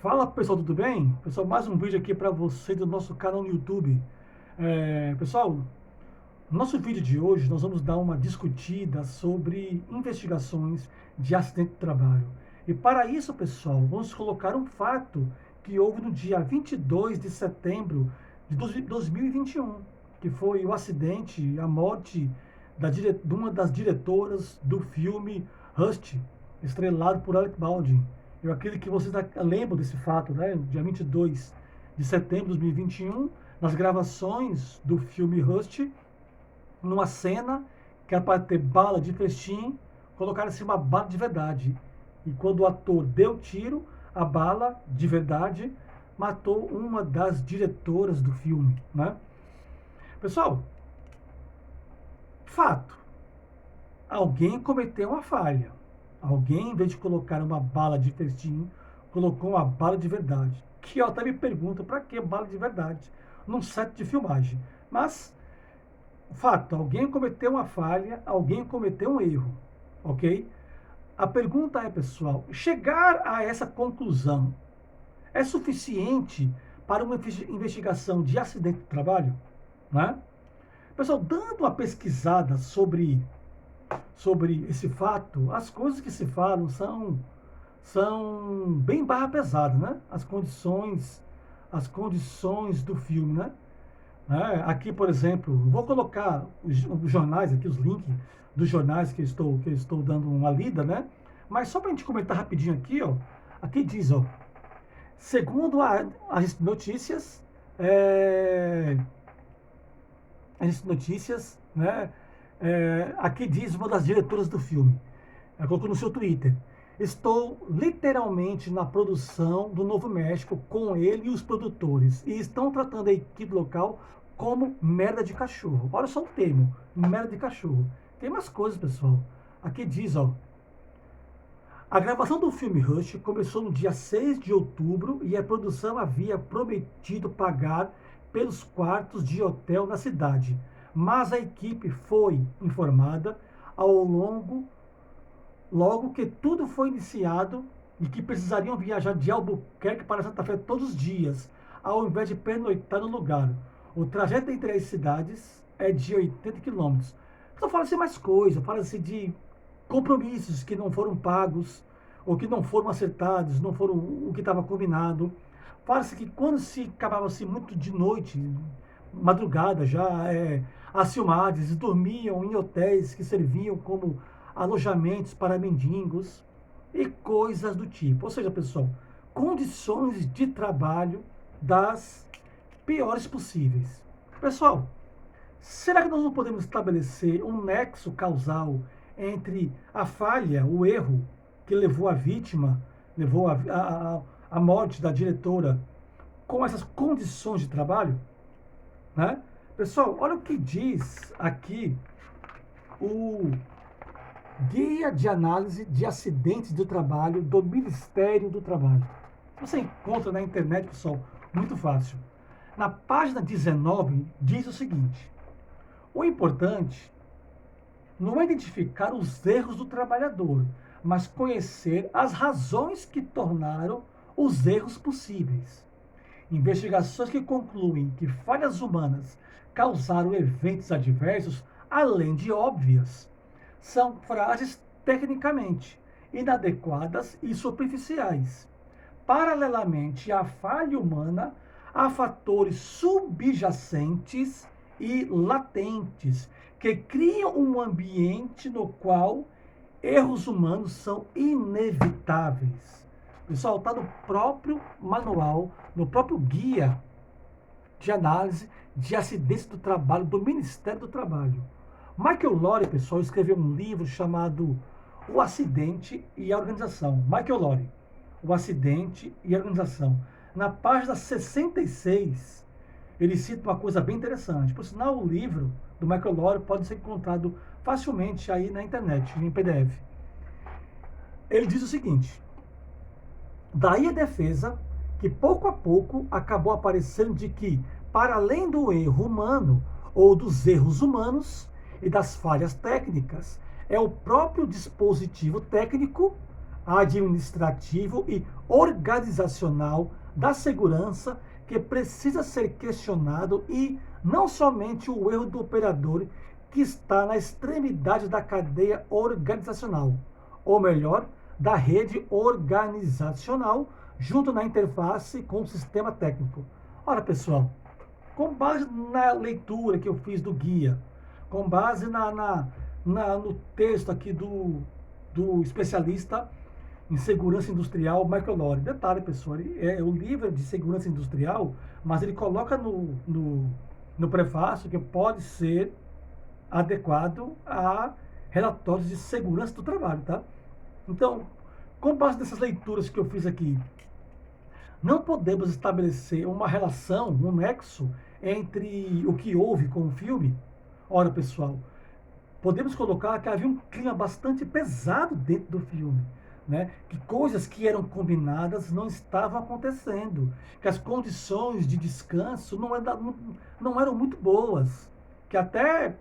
Fala pessoal, tudo bem? Pessoal, mais um vídeo aqui para vocês do nosso canal no YouTube. Pessoal, no nosso vídeo de hoje nós vamos dar uma discutida sobre investigações de acidente de trabalho. E para isso, pessoal, vamos colocar um fato que houve no dia 22 de setembro de 2021, que foi o acidente, a morte de uma das diretoras do filme Rust, estrelado por Alec Baldwin. Eu acredito que vocês lembram desse fato, né? Dia 22 de setembro de 2021, nas gravações do filme Rust, numa cena que era para ter bala de festim, colocaram assim uma bala de verdade. E quando o ator deu tiro, a bala de verdade matou uma das diretoras do filme, né? Pessoal, fato, alguém cometeu uma falha. Alguém, em vez de colocar uma bala de festim, colocou uma bala de verdade. Que eu até me pergunto, para que bala de verdade num set de filmagem? Mas, fato, alguém cometeu uma falha, alguém cometeu um erro, ok? A pergunta é, pessoal, chegar a essa conclusão é suficiente para uma investigação de acidente de trabalho? Né? Pessoal, dando uma pesquisada sobre esse fato, as coisas que se falam são bem barra pesada, né? As condições do filme, né? Aqui, por exemplo, vou colocar os jornais aqui, os links dos jornais que eu estou dando uma lida, né? Mas só para a gente comentar rapidinho aqui, ó, aqui diz, ó, segundo as notícias, é, as notícias, né? Aqui diz uma das diretoras do filme. Ela colocou no seu Twitter. Estou literalmente na produção do Novo México com ele e os produtores. E estão tratando a equipe local como merda de cachorro. Olha só o termo, merda de cachorro. Tem umas coisas, pessoal. Aqui diz, ó. A gravação do filme Rush começou no dia 6 de outubro e a produção havia prometido pagar pelos quartos de hotel na cidade. Mas a equipe foi informada logo que tudo foi iniciado e que precisariam viajar de Albuquerque para Santa Fé todos os dias, ao invés de pernoitar no lugar. O trajeto entre as cidades é de 80 quilômetros. Então fala-se mais coisa, fala-se de compromissos que não foram pagos, ou que não foram acertados, não foram o que estava combinado. Fala-se que quando se acabava-se muito de noite, madrugada já, as filmagens dormiam em hotéis que serviam como alojamentos para mendigos e coisas do tipo. Ou seja, pessoal, condições de trabalho das piores possíveis. Pessoal, será que nós não podemos estabelecer um nexo causal entre a falha, o erro que levou a vítima, levou a morte da diretora, com essas condições de trabalho? Né? Pessoal, olha o que diz aqui o Guia de Análise de Acidentes do Trabalho do Ministério do Trabalho. Você encontra na internet, pessoal, muito fácil. Na página 19 diz o seguinte: o importante não é identificar os erros do trabalhador, mas conhecer as razões que tornaram os erros possíveis. Investigações que concluem que falhas humanas causaram eventos adversos, além de óbvias, são frases tecnicamente inadequadas e superficiais. Paralelamente à falha humana, há fatores subjacentes e latentes que criam um ambiente no qual erros humanos são inevitáveis. Pessoal, está no próprio manual, no próprio guia de análise de acidentes do trabalho do Ministério do Trabalho. Michael Lowry, pessoal, escreveu um livro chamado O Acidente e a Organização. Michael Lowry, O Acidente e a Organização. Na página 66, ele cita uma coisa bem interessante. Por sinal, o livro do Michael Lowry pode ser encontrado facilmente aí na internet, em PDF. Ele diz o seguinte: daí a defesa que pouco a pouco acabou aparecendo de que, para além do erro humano ou dos erros humanos e das falhas técnicas, é o próprio dispositivo técnico, administrativo e organizacional da segurança que precisa ser questionado e não somente o erro do operador que está na extremidade da cadeia organizacional, ou melhor, da rede organizacional, junto na interface com o sistema técnico. Ora, pessoal, com base na leitura que eu fiz do guia, com base no texto aqui do especialista em segurança industrial, Michael Lowry. Detalhe, pessoal, o livro é de segurança industrial, mas ele coloca no prefácio que pode ser adequado a relatórios de segurança do trabalho, tá? Então, com base nessas leituras que eu fiz aqui, não podemos estabelecer uma relação, um nexo entre o que houve com o filme. Ora, pessoal, podemos colocar que havia um clima bastante pesado dentro do filme, né? Que coisas que eram combinadas não estavam acontecendo, que as condições de descanso não eram muito boas, que até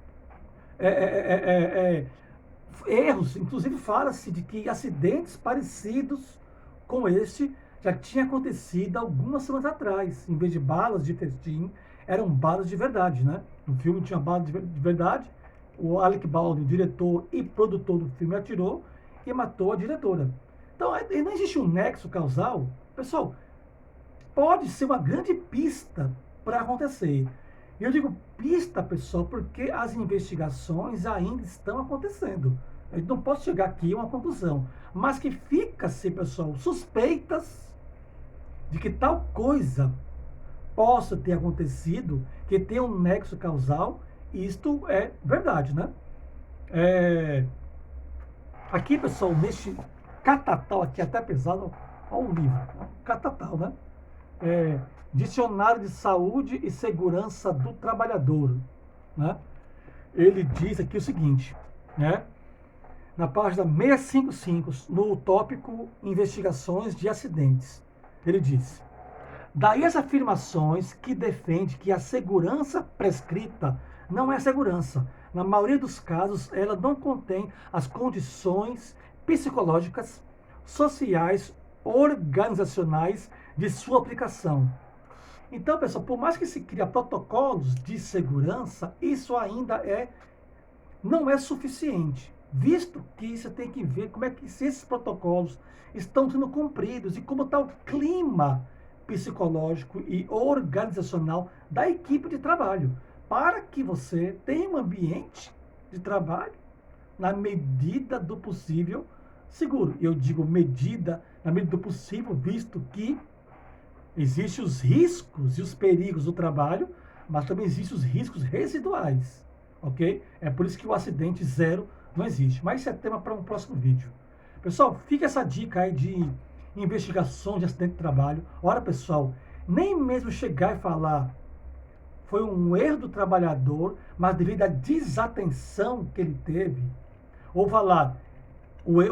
erros, inclusive fala-se de que acidentes parecidos com este já tinha acontecido algumas semanas atrás. Em vez de balas de festim, eram balas de verdade, né? No filme tinha bala de verdade. O Alec Baldwin, diretor e produtor do filme, atirou e matou a diretora. Então, não existe um nexo causal. Pessoal, pode ser uma grande pista para acontecer. E eu digo pista, pessoal, porque as investigações ainda estão acontecendo. A gente não pode chegar aqui a uma conclusão. Mas que fica-se, pessoal, suspeitas de que tal coisa possa ter acontecido, que tenha um nexo causal. Isto é verdade, né? Aqui, pessoal, neste catatal aqui, até pesado, olha o livro, catatal, né? Dicionário de Saúde e Segurança do Trabalhador, né? Ele diz aqui o seguinte, né? Na página 655, no tópico Investigações de Acidentes, ele diz: daí as afirmações que defende que a segurança prescrita não é segurança. Na maioria dos casos, ela não contém as condições psicológicas, sociais, organizacionais de sua aplicação. Então, pessoal, por mais que se crie protocolos de segurança, isso ainda não é suficiente, visto que você tem que ver como é que esses protocolos estão sendo cumpridos e como está o clima psicológico e organizacional da equipe de trabalho, para que você tenha um ambiente de trabalho na medida do possível seguro. Eu digo na medida do possível, visto que existem os riscos e os perigos do trabalho, mas também existem os riscos residuais, ok? É por isso que o acidente zero não existe. Mas isso é tema para um próximo vídeo. Pessoal, fica essa dica aí de investigação de acidente de trabalho. Ora, pessoal, nem mesmo chegar e falar foi um erro do trabalhador, mas devido à desatenção que ele teve, ou falar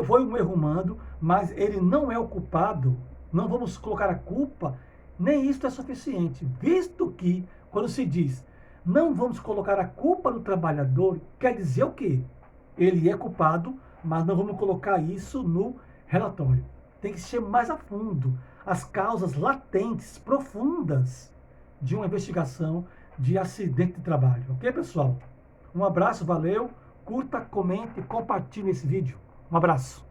foi um erro humano, mas ele não é o culpado, não vamos colocar a culpa, nem isso é suficiente, visto que, quando se diz não vamos colocar a culpa no trabalhador, quer dizer o quê? Ele é culpado, mas não vamos colocar isso no relatório. Tem que ser mais a fundo as causas latentes, profundas de uma investigação de acidente de trabalho. Ok, pessoal? Um abraço, valeu, curta, comente, compartilhe esse vídeo. Um abraço.